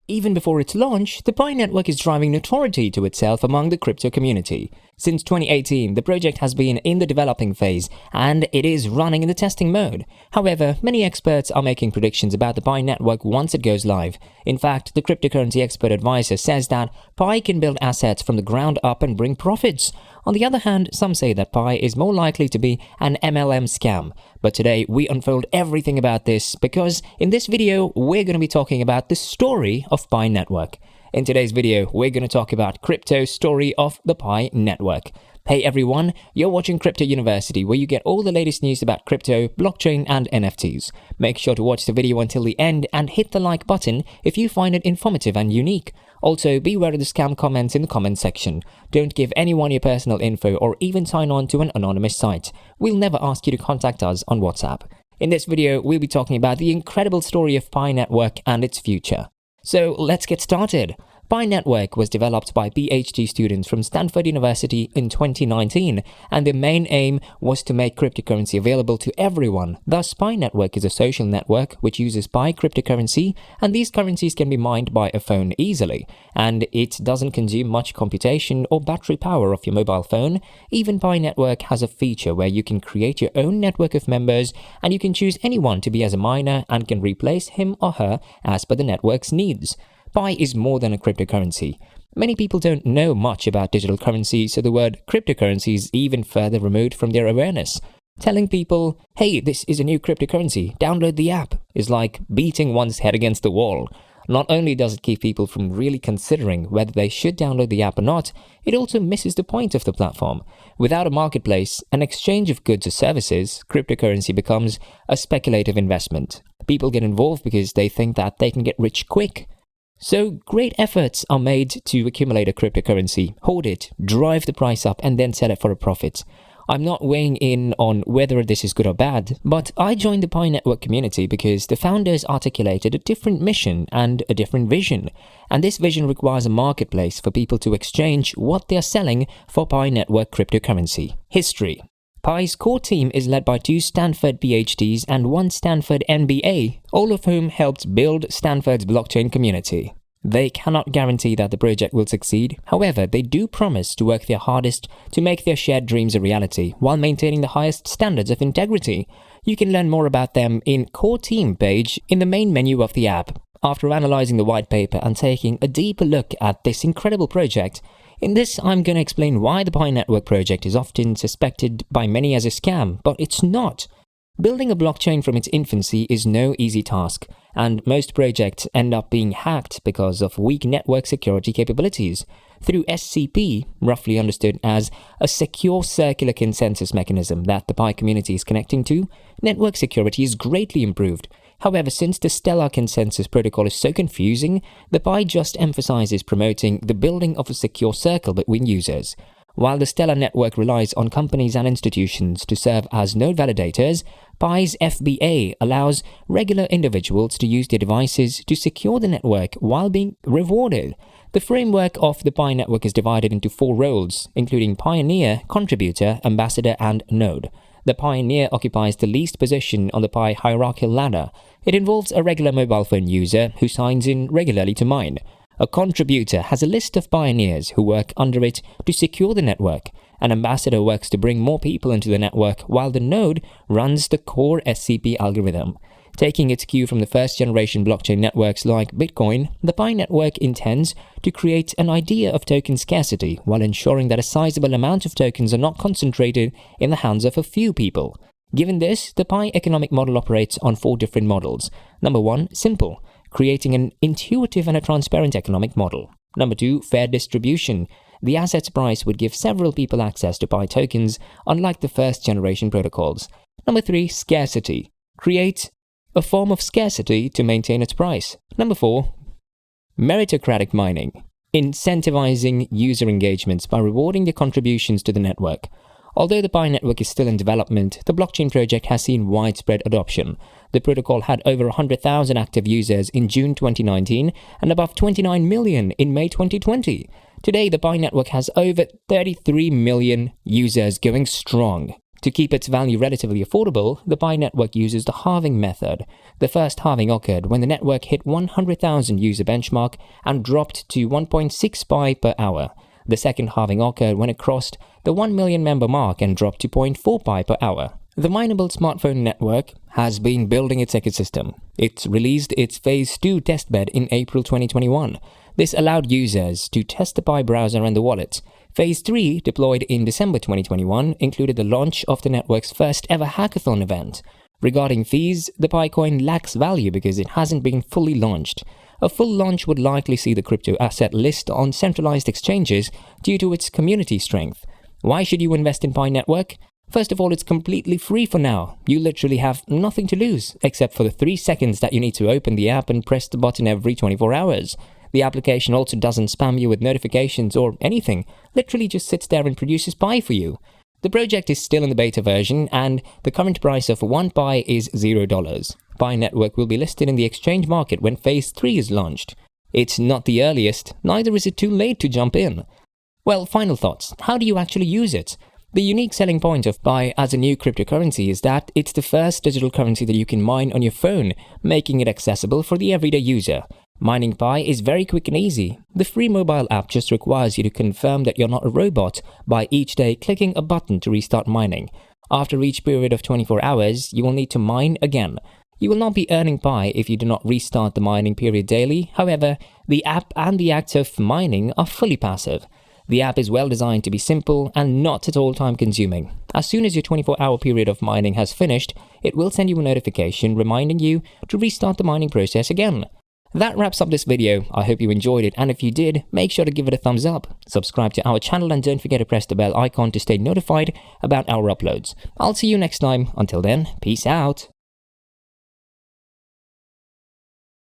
Even before its launch, the Pi network is driving notoriety to itself among the crypto community. Since 2018, the project has been in the developing phase and it is running in the testing mode. However, many experts are making predictions about the Pi network once it goes live. In fact, the cryptocurrency expert advisor says that Pi can build assets from the ground up and bring profits. On the other hand, some say that Pi is more likely to be an MLM scam. But today, we unfold everything about this because in this video, we're going to be talking about the story of Pi network. In today's video, we're going to talk about crypto story of the Pi network. Hey everyone, you're watching Crypto University, where you get all the latest news about crypto, blockchain and NFTs. Make sure to watch the video until the end and hit the like button if you find it informative and unique. Also, beware of the scam comments in the comment section. Don't give anyone your personal info or even sign on to an anonymous site. We'll never ask you to contact us on WhatsApp. In this video, we'll be talking about the incredible story of Pi network and its future. So let's get started. Pi network was developed by PhD students from Stanford University in 2019, and their main aim was to make cryptocurrency available to everyone. Thus, Pi network is a social network which uses Pi cryptocurrency, and these currencies can be mined by a phone easily, and it doesn't consume much computation or battery power of your mobile phone. Even Pi network has a feature where you can create your own network of members, and you can choose anyone to be as a miner and can replace him or her as per the network's needs. Pi is more than a cryptocurrency. Many people don't know much about digital currency, so the word cryptocurrency is even further removed from their awareness. Telling people, hey, this is a new cryptocurrency, download the app, is like beating one's head against the wall. Not only does it keep people from really considering whether they should download the app or not, it also misses the point of the platform. Without a marketplace, an exchange of goods or services, cryptocurrency becomes a speculative investment. People get involved because they think that they can get rich quick. So great efforts are made to accumulate a cryptocurrency, hoard it, drive the price up and then sell it for a profit. I'm not weighing in on whether this is good or bad, but I joined the Pi network community because the founders articulated a different mission and a different vision. And this vision requires a marketplace for people to exchange what they're selling for Pi network cryptocurrency. History. Pi's core team is led by 2 Stanford PhDs and 1 Stanford MBA, all of whom helped build Stanford's blockchain community. They cannot guarantee that the project will succeed. However, they do promise to work their hardest to make their shared dreams a reality while maintaining the highest standards of integrity. You can learn more about them in Core Team page in the main menu of the app. After analyzing the white paper and taking a deeper look at this incredible project, in this, I'm going to explain why the Pi network project is often suspected by many as a scam, but it's not. Building a blockchain from its infancy is no easy task, and most projects end up being hacked because of weak network security capabilities. Through SCP, roughly understood as a secure circular consensus mechanism that the Pi community is connecting to, network security is greatly improved. However, since the Stellar consensus protocol is so confusing, the Pi just emphasizes promoting the building of a secure circle between users. While the Stellar network relies on companies and institutions to serve as node validators, Pi's FBA allows regular individuals to use their devices to secure the network while being rewarded. The framework of the Pi network is divided into 4 roles, including Pioneer, Contributor, Ambassador, and Node. The Pioneer occupies the least position on the Pi hierarchical ladder. It involves a regular mobile phone user who signs in regularly to mine. A Contributor has a list of pioneers who work under it to secure the network. An ambassador works to bring more people into the network, while the node runs the core SCP algorithm. Taking its cue from the first-generation blockchain networks like Bitcoin, the Pi network intends to create an idea of token scarcity while ensuring that a sizable amount of tokens are not concentrated in the hands of a few people. Given this, the Pi economic model operates on 4 different models. Number 1, simple, creating an intuitive and a transparent economic model. Number 2, fair distribution. The asset's price would give several people access to Pi tokens, unlike the first-generation protocols. Number 3, scarcity. Create a form of scarcity to maintain its price. Number 4, meritocratic mining. Incentivizing user engagements by rewarding their contributions to the network. Although the Pi network is still in development, the blockchain project has seen widespread adoption. The protocol had over 100,000 active users in June 2019 and above 29 million in May 2020. Today, the Pi network has over 33 million users going strong. To keep its value relatively affordable, the Pi network uses the halving method. The first halving occurred when the network hit 100,000 user benchmark and dropped to 1.6 Pi per hour. The second halving occurred when it crossed the 1 million member mark and dropped to 0.4 Pi per hour. The mineable smartphone network has been building its ecosystem. It released its Phase 2 testbed in April 2021. This allowed users to test the Pi browser and the wallet. Phase 3, deployed in December 2021, included the launch of the network's first ever hackathon event. Regarding fees, the Pi coin lacks value because it hasn't been fully launched. A full launch would likely see the crypto asset list on centralized exchanges due to its community strength. Why should you invest in Pi network? First of all, it's completely free for now. You literally have nothing to lose, except for the 3 seconds that you need to open the app and press the button every 24 hours. The application also doesn't spam you with notifications or anything, literally just sits there and produces Pi for you. The project is still in the beta version, and the current price of 1 Pi is $0. Pi network will be listed in the exchange market when Phase 3 is launched. It's not the earliest, neither is it too late to jump in. Well, final thoughts. How do you actually use it? The unique selling point of Pi as a new cryptocurrency is that it's the first digital currency that you can mine on your phone, making it accessible for the everyday user. Mining Pi is very quick and easy. The free mobile app just requires you to confirm that you're not a robot by each day clicking a button to restart mining. After each period of 24 hours, you will need to mine again. You will not be earning Pi if you do not restart the mining period daily. However, the app and the act of mining are fully passive. The app is well designed to be simple and not at all time consuming. As soon as your 24-hour period of mining has finished, it will send you a notification reminding you to restart the mining process again. That wraps up this video. I hope you enjoyed it, and if you did, make sure to give it a thumbs up, subscribe to our channel, and don't forget to press the bell icon to stay notified about our uploads. I'll see you next time. Until then, peace out.